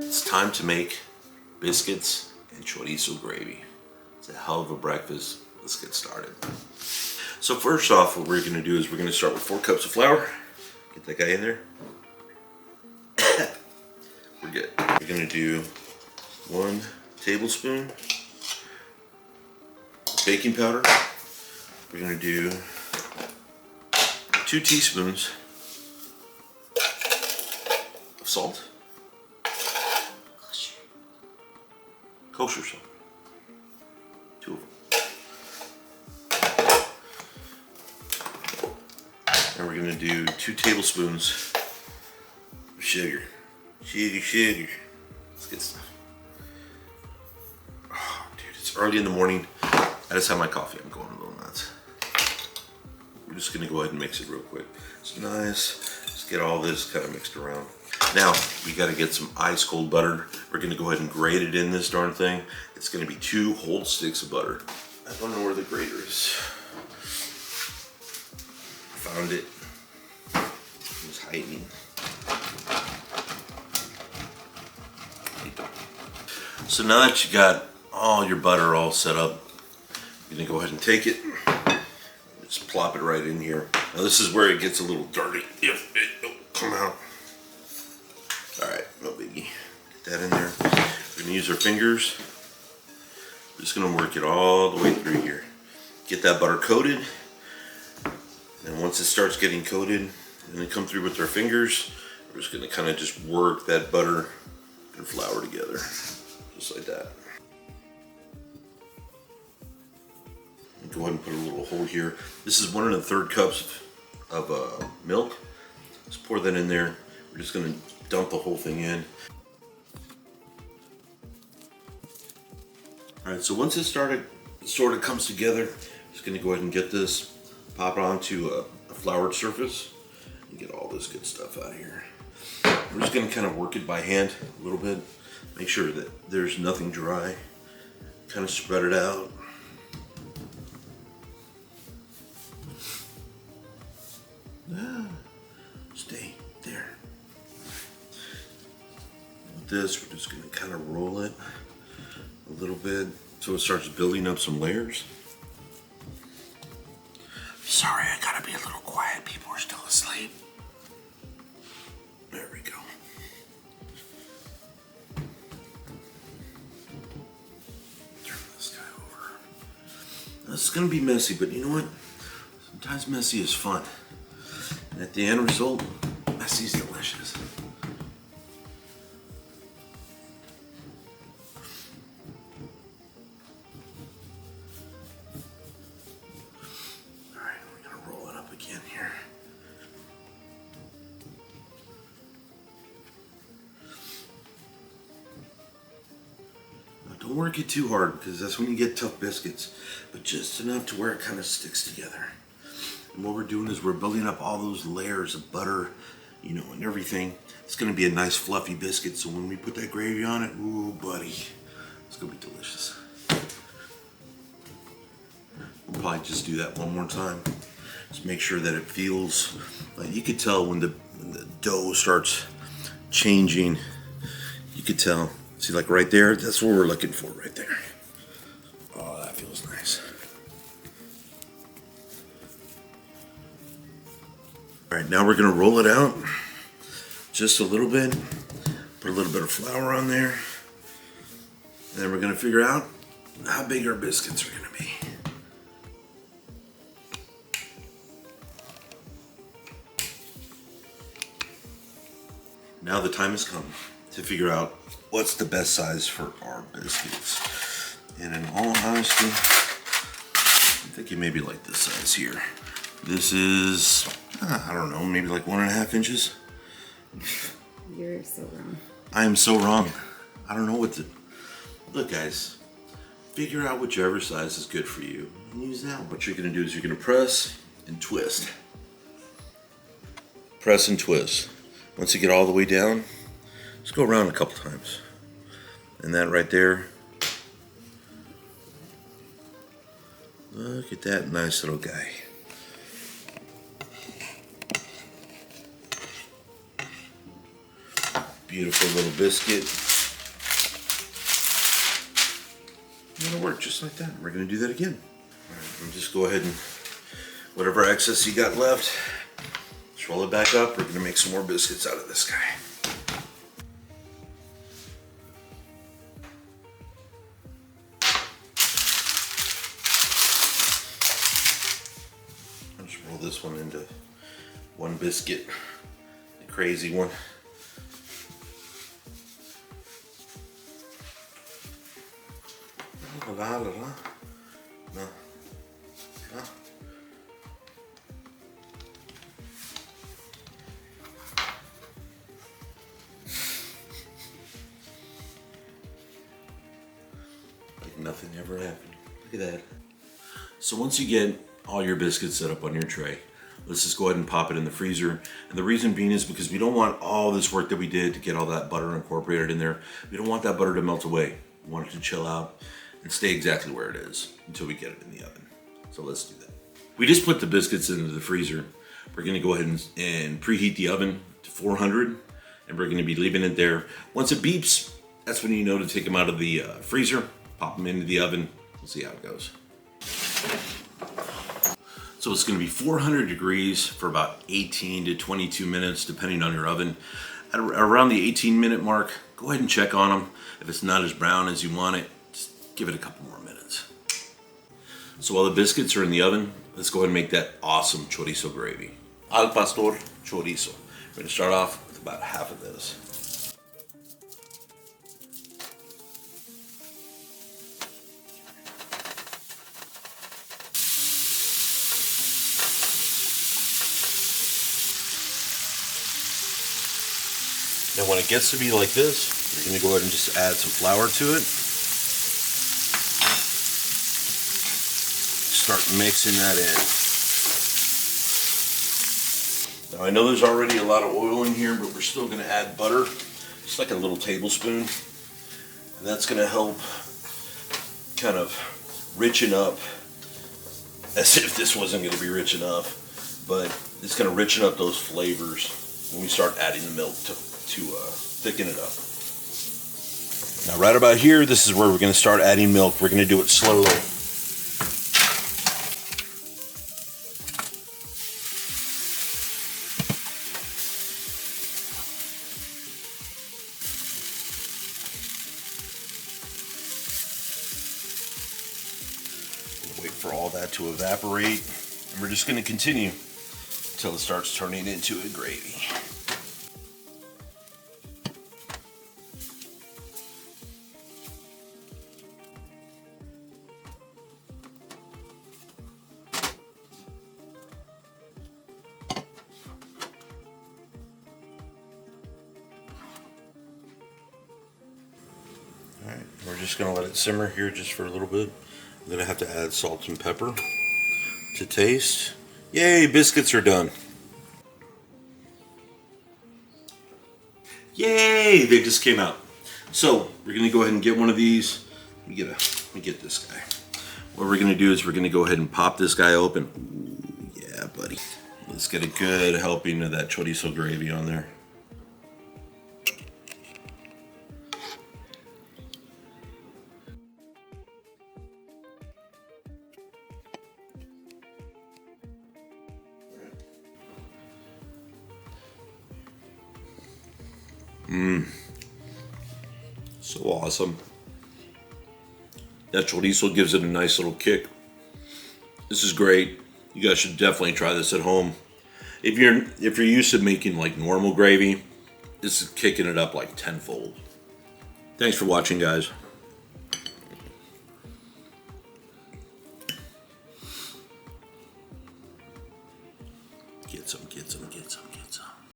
It's time to make biscuits and chorizo gravy. It's a hell of a breakfast. Let's get started. So first off, what we're gonna do is we're gonna start with 4 cups of flour. Get that guy in there. We're good. We're gonna do 1 tablespoon baking powder. We're gonna do 2 teaspoons of salt. Kosher salt. 2 of them. And we're gonna do 2 tablespoons of sugar. Sugar. That's good stuff. Oh, dude, it's early in the morning. I just had my coffee. I'm going a little nuts. We're just gonna go ahead and mix it real quick. It's nice. Just get all this kind of mixed around. Now, we gotta get some ice cold butter. We're gonna go ahead and grate it in this darn thing. It's gonna be 2 whole sticks of butter. I don't know where the grater is. Found it. It was hiding. So now that you got all your butter all set up, you're gonna go ahead and take it, just plop it right in here. Now this is where it gets a little dirty if it don't come out. All right, no biggie. Get that in there. We're gonna use our fingers. We're just gonna work it all the way through here. Get that butter coated. And once it starts getting coated, we're gonna come through with our fingers. We're just gonna kind of just work that butter and flour together. Just like that. Go ahead and put a little hole here. This is 1 1/3 cups of milk. Let's pour that in there. We're just gonna dump the whole thing in. All right, so once it sort of comes together, just gonna go ahead and get this, pop it onto a floured surface, and get all this good stuff out of here. We're just gonna kind of work it by hand a little bit. Make sure that there's nothing dry. Kind of spread it out. Stay there. With this, we're just gonna kind of roll it a little bit so it starts building up some layers. Sorry, I gotta be a little quiet. People are still asleep. There we go. Turn this guy over. This is gonna be messy, but you know what? Sometimes messy is fun. And at the end result, messy is delicious. All right, we're gonna roll it up again here. Now, don't work it too hard because that's when you get tough biscuits, but just enough to where it kind of sticks together. And what we're doing is we're building up all those layers of butter, you know, and everything. It's gonna be a nice fluffy biscuit, so when we put that gravy on it, ooh, buddy, it's gonna be delicious. We'll probably just do that one more time. Just make sure that it feels, like you could tell when the dough starts changing, you could tell. See, like right there, that's what we're looking for right there. Oh, that feels nice. All right, now we're gonna roll it out just a little bit. Put a little bit of flour on there. And then we're gonna figure out how big our biscuits are gonna be. Now the time has come to figure out what's the best size for our biscuits. And in all honesty, I'm thinking maybe like this size here. This is, I don't know, maybe like 1.5 inches. You're so wrong. I am so wrong. I don't know what to... Look, guys, figure out whichever size is good for you and use that. What you're gonna do is you're gonna press and twist. Press and twist. Once you get all the way down, just go around a couple times. And that right there, look at that nice little guy. Beautiful little biscuit. gonna work just like that. We're gonna do that again. All right, and just go ahead and whatever excess you got left, just roll it back up. We're gonna make some more biscuits out of this guy. I'll just roll this one into one biscuit, the crazy one. La la la. No. No. Like nothing ever happened. Look at that. So once you get all your biscuits set up on your tray, let's just go ahead and pop it in the freezer. And the reason being is because we don't want all this work that we did to get all that butter incorporated in there. We don't want that butter to melt away. We want it to chill out and stay exactly where it is until we get it in the oven. So let's do that. We just put the biscuits into the freezer. We're gonna go ahead and preheat the oven to 400, and we're gonna be leaving it there. Once it beeps, that's when you know to take them out of the freezer, pop them into the oven. We'll see how it goes. So it's gonna be 400 degrees for about 18 to 22 minutes, depending on your oven. At around the 18-minute mark, go ahead and check on them. If it's not as brown as you want it, just give it a couple more minutes. So while the biscuits are in the oven, let's go ahead and make that awesome chorizo gravy. Al pastor chorizo. We're gonna start off with about half of this. Now when it gets to be like this, you're gonna go ahead and just add some flour to it. Start mixing that in. Now I know there's already a lot of oil in here, but we're still gonna add butter, just like a little tablespoon. And that's gonna help kind of richen up, as if this wasn't gonna be rich enough, but it's gonna richen up those flavors when we start adding the milk to thicken it up. Now right about here, this is where we're gonna start adding milk. We're gonna do it slowly. Wait for all that to evaporate, and we're just going to continue until it starts turning into a gravy. All right, we're just going to let it simmer here just for a little bit. I'm gonna have to add salt and pepper to taste. Yay, biscuits are done. Yay, they just came out. So we're gonna go ahead and get one of these. Let me get this guy. What we're gonna do is we're gonna go ahead and pop this guy open. Ooh, yeah, buddy. Let's get a good helping of that chorizo gravy on there. So awesome. That chorizo gives it a nice little kick. This is great. You guys should definitely try this at home. If you're used to making like normal gravy, this is kicking it up like tenfold. Thanks for watching, guys. Get some, get some, get some, get some.